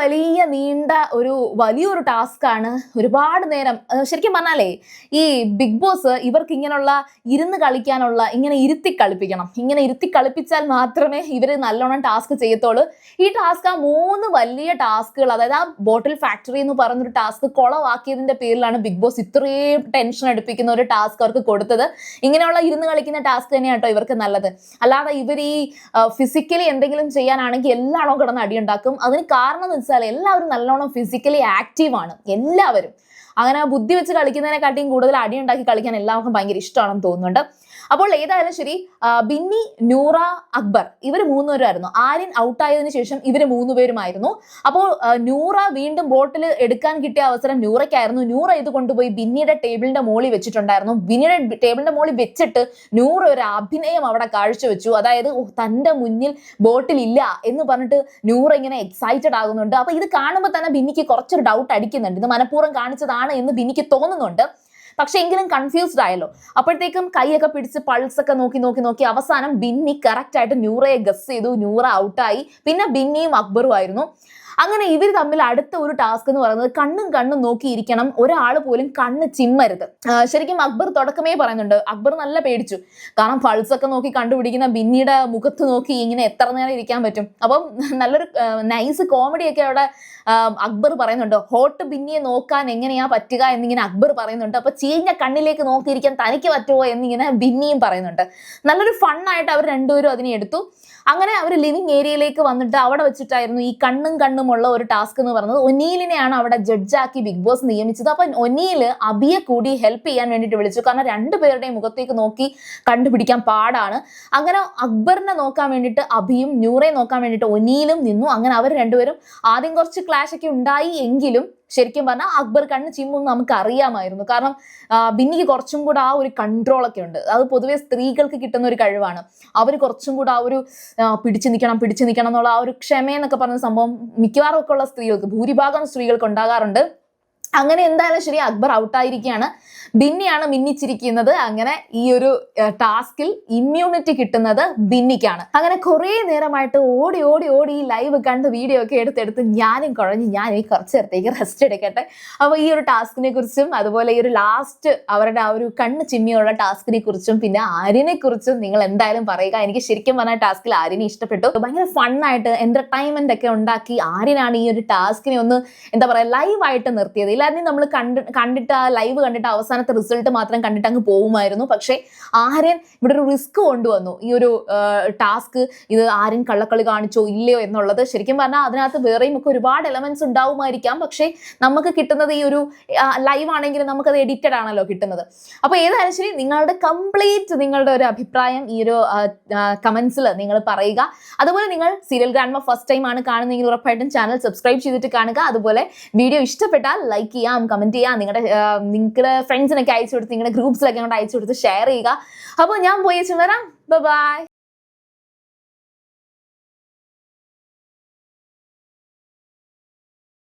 വലിയ നീണ്ട വലിയൊരു ടാസ്ക് ആണ്. ഒരുപാട് നേരം ശരിക്കും പറഞ്ഞാലേ ഈ ബിഗ് ബോസ് ഇവർക്ക് ഇങ്ങനെയുള്ള ഇരുന്ന് കളിക്കാനുള്ള ഇങ്ങനെ ഇരുത്തി കളിപ്പിക്കണം. ഇങ്ങനെ ഇരുത്തി കളിപ്പിച്ചാൽ മാത്രമേ ഇവര് നല്ലോണം ടാസ്ക് ചെയ്യത്തുള്ളൂ. ഈ ടാസ്ക് ആ 3 വലിയ ടാസ്കുകൾ, അതായത് ആ ബോട്ടിൽ ഫാക്ടറി എന്ന് പറയുന്നൊരു ടാസ്ക് കൊളവാക്കിയതിന്റെ പേരിലാണ് ബിഗ് ബോസ് ഇത്രയും ടെൻഷൻ എടുപ്പിക്കുന്ന ഒരു ടാസ്ക് അവർക്ക് കൊടുത്തത്. ഇങ്ങനെയുള്ള ഇരുന്ന് കളിക്കുന്ന ടാസ്ക് തന്നെയാണ് കേട്ടോ ഇവർക്ക് നല്ലത്. അല്ലാതെ ഇവർ ഈ ഫിസിക്കലി എന്തെങ്കിലും ചെയ്യാനാണെങ്കിൽ എല്ലാവരും കിടന്ന് അടിയുണ്ടാക്കും. അതിന് കാരണം എന്ന് വെച്ചാൽ എല്ലാവരും നല്ലോണം ഫിസിക്കലി ആക്റ്റീവ് ആണ്. എല്ലാവരും അങ്ങനെ ബുദ്ധി വെച്ച് കളിക്കുന്നതിനെക്കാട്ടിയും കൂടുതൽ അടിയുണ്ടാക്കി കളിക്കാൻ എല്ലാവർക്കും ഭയങ്കര ഇഷ്ടമാണെന്ന് തോന്നുന്നുണ്ട്. അപ്പോൾ ഏതായാലും ശരി, ബിന്നി, നൂറ, അക്ബർ ഇവർ 3 പേരുമായിരുന്നു. ആര്യൻ ഔട്ടായതിനു ശേഷം ഇവർ 3 പേരുമായിരുന്നു. അപ്പോൾ നൂറ വീണ്ടും ബോട്ടിൽ എടുക്കാൻ കിട്ടിയ അവസരം നൂറയ്ക്കായിരുന്നു. നൂറ ഇത് കൊണ്ടുപോയി ബിന്നിയുടെ ടേബിളിന്റെ മോളിൽ വെച്ചിട്ടുണ്ടായിരുന്നു. ബിന്നിയുടെ ടേബിളിന്റെ മോളിൽ വെച്ചിട്ട് നൂറ ഒരു അഭിനയം അവിടെ കാഴ്ചവെച്ചു. അതായത് തന്റെ മുന്നിൽ ബോട്ടിൽ ഇല്ല എന്ന് പറഞ്ഞിട്ട് നൂറ ഇങ്ങനെ എക്സൈറ്റഡ് ആകുന്നുണ്ട്. അപ്പൊ ഇത് കാണുമ്പോൾ തന്നെ ബിന്നിക്ക് കുറച്ചൊരു ഡൗട്ട് അടിക്കുന്നുണ്ട്. ഇത് മനഃപൂർവ്വം കാണിച്ചതാണ് എന്ന് ബിന്നിക്ക് തോന്നുന്നുണ്ട്. പക്ഷെ എങ്കിലും കൺഫ്യൂസ്ഡ് ആയല്ലോ. അപ്പോഴത്തേക്കും കൈയൊക്കെ പിടിച്ച് പൾസൊക്കെ നോക്കി അവസാനം ബിന്നി കറക്റ്റ് ആയിട്ട് നൂറയെ ഗസ് ചെയ്തു. നൂറ ഔട്ടായി. പിന്നെ ബിന്നിയും അക്ബറും ആയിരുന്നു. അങ്ങനെ ഇവർ തമ്മിൽ അടുത്ത ഒരു ടാസ്ക് എന്ന് പറയുന്നത് കണ്ണും നോക്കിയിരിക്കണം. ഒരാൾ പോലും കണ്ണ് ചിമ്മരുത്. ശരിക്കും അക്ബർ തുടക്കമേ പറയുന്നുണ്ട്. അക്ബർ നല്ല പേടിച്ചു. കാരണം പൾസൊക്കെ നോക്കി കണ്ടുപിടിക്കുന്ന ബിന്നിയുടെ മുഖത്ത് നോക്കി ഇങ്ങനെ എത്ര നേരം ഇരിക്കാൻ പറ്റും. അപ്പം നല്ലൊരു നൈസ് കോമഡിയൊക്കെ അവിടെ അക്ബർ പറയുന്നുണ്ട്. ഹോട്ട് ബിന്നിയെ നോക്കാൻ എങ്ങനെയാ പറ്റുക എന്നിങ്ങനെ അക്ബർ പറയുന്നുണ്ട്. അപ്പൊ ചീഞ്ഞ കണ്ണിലേക്ക് നോക്കിയിരിക്കാൻ തനിക്ക് പറ്റുമോ എന്നിങ്ങനെ ബിന്നിയും പറയുന്നുണ്ട്. നല്ലൊരു ഫണ്ണായിട്ട് അവർ രണ്ടുപേരും അതിനെ എടുത്തു. അങ്ങനെ അവർ ലിവിങ് ഏരിയയിലേക്ക് വന്നിട്ട് അവിടെ വെച്ചിട്ടായിരുന്നു ഈ കണ്ണുമുള്ള ഒരു ടാസ്ക് എന്ന് പറയുന്നത്. ഒനീലിനെയാണ് അവിടെ ജഡ്ജാക്കി ബിഗ് ബോസ് നിയമിച്ചത്. അപ്പൊ ഒനീൽ അബിയെ കൂടി ഹെൽപ്പ് ചെയ്യാൻ വേണ്ടിയിട്ട് വിളിച്ചു. കാരണം 2 പേരുടെയും മുഖത്തേക്ക് നോക്കി കണ്ടുപിടിക്കാൻ പാടാണ്. അങ്ങനെ അക്ബറിനെ നോക്കാൻ വേണ്ടിയിട്ട് അബിയും നൂറയെ നോക്കാൻ വേണ്ടിയിട്ട് ഒനീലും നിന്നു. അങ്ങനെ അവർ രണ്ടുപേരും ആദ്യം കുറച്ച് ക്ലാഷ് ഒക്കെ ഉണ്ടായി. എങ്കിലും ശരിക്കും പറഞ്ഞാൽ അക്ബർ കണ്ണ് ചിമ്മും നമുക്ക് അറിയാമായിരുന്നു. കാരണം ബിന്നിക്ക് കുറച്ചും കൂടെ ആ ഒരു കൺട്രോളൊക്കെ ഉണ്ട്. അത് പൊതുവെ സ്ത്രീകൾക്ക് കിട്ടുന്ന ഒരു കഴിവാണ്. അവർ കുറച്ചും കൂടെ ആ ഒരു പിടിച്ചു നിൽക്കണം എന്നുള്ള ആ ഒരു ക്ഷമയെന്നൊക്കെ പറയുന്ന സംഭവം മിക്കവാറും ഒക്കെ ഉള്ള സ്ത്രീകൾക്ക്, ഭൂരിഭാഗം സ്ത്രീകൾക്ക് ഉണ്ടാകാറുണ്ട്. അങ്ങനെ എന്തായാലും ശരി, അക്ബർ ഔട്ടായിരിക്കുകയാണ്. ബിന്നിയാണ് മിന്നിച്ചിരിക്കുന്നത്. അങ്ങനെ ഈ ഒരു ടാസ്കിൽ ഇമ്മ്യൂണിറ്റി കിട്ടുന്നത് ബിന്നിക്കാണ്. അങ്ങനെ കുറെ നേരമായിട്ട് ഓടി ഈ ലൈവ് കണ്ട് വീഡിയോ ഒക്കെ എടുത്തെടുത്ത് ഞാനും കുഴഞ്ഞ് ഞാൻ ഈ കുറച്ച് നേരത്തേക്ക് റെസ്റ്റ് എടുക്കട്ടെ. അപ്പോൾ ഈ ഒരു ടാസ്കിനെ കുറിച്ചും അതുപോലെ ഈ ഒരു ലാസ്റ്റ് അവരുടെ ആ ഒരു കണ്ണ് ചിമ്മിയുള്ള ടാസ്കിനെ കുറിച്ചും പിന്നെ ആര്യനെ കുറിച്ചും നിങ്ങൾ എന്തായാലും പറയുക. എനിക്ക് ശരിക്കും പറഞ്ഞ ടാസ്കിൽ ആര്യനെ ഇഷ്ടപ്പെട്ടു. ഭയങ്കര ഫണ്ണായിട്ട് എന്റർടൈൻമെന്റ് ഒക്കെ ഉണ്ടാക്കി ആര്യനാണ് ഈ ഒരു ടാസ്കിനെ ഒന്ന് എന്താ പറയുക ലൈവായിട്ട് നിർത്തിയത്. ഇല്ലാതെ നമ്മൾ കണ്ടിട്ട് ആ ലൈവ് കണ്ടിട്ട് അവസാനത്തെ റിസൾട്ട് മാത്രം കണ്ടിട്ട് അങ്ങ് പോകുമായിരുന്നു. പക്ഷെ ആര്യൻ ഇവിടെ ഒരു റിസ്ക് കൊണ്ടുവന്നു. ഈ ഒരു ടാസ്ക് ഇത് ആര്യൻ കള്ളക്കളി കാണിച്ചോ ഇല്ലയോ എന്നുള്ളത്. ശരിക്കും പറഞ്ഞാൽ അതിനകത്ത് വേറെയും ഒക്കെ ഒരുപാട് എലമെന്റ്സ് ഉണ്ടാവുമായിരിക്കാം. പക്ഷെ നമുക്ക് കിട്ടുന്നത് ഈ ഒരു ലൈവ് ആണെങ്കിൽ നമുക്കത് എഡിറ്റഡ് ആണല്ലോ കിട്ടുന്നത്. അപ്പൊ ഏതായാലും ശരി, നിങ്ങളുടെ ഒരു അഭിപ്രായം ഈ ഒരു കമന്റ്സിൽ നിങ്ങൾ പറയുക. അതുപോലെ നിങ്ങൾ സീരിയൽ ഗ്രാൻഡ്മ ഫസ്റ്റ് ടൈം ആണ് കാണുന്നതെങ്കിൽ ഉറപ്പായിട്ടും ചാനൽ സബ്സ്ക്രൈബ് ചെയ്തിട്ട് കാണുക. അതുപോലെ വീഡിയോ ഇഷ്ടപ്പെട്ടാൽ ലൈക്ക് ചെയ്യാം, കമന്റ് ചെയ്യാം, നിങ്ങളുടെ ഫ്രണ്ട്സിനൊക്കെ അയച്ചു കൊടുത്ത് നിങ്ങളുടെ ഗ്രൂപ്പ്സിലൊക്കെ അങ്ങോട്ട് അയച്ചു കൊടുത്ത് ഷെയർ ചെയ്യുക. അപ്പോൾ ഞാൻ പോയി വരാം. ബൈ.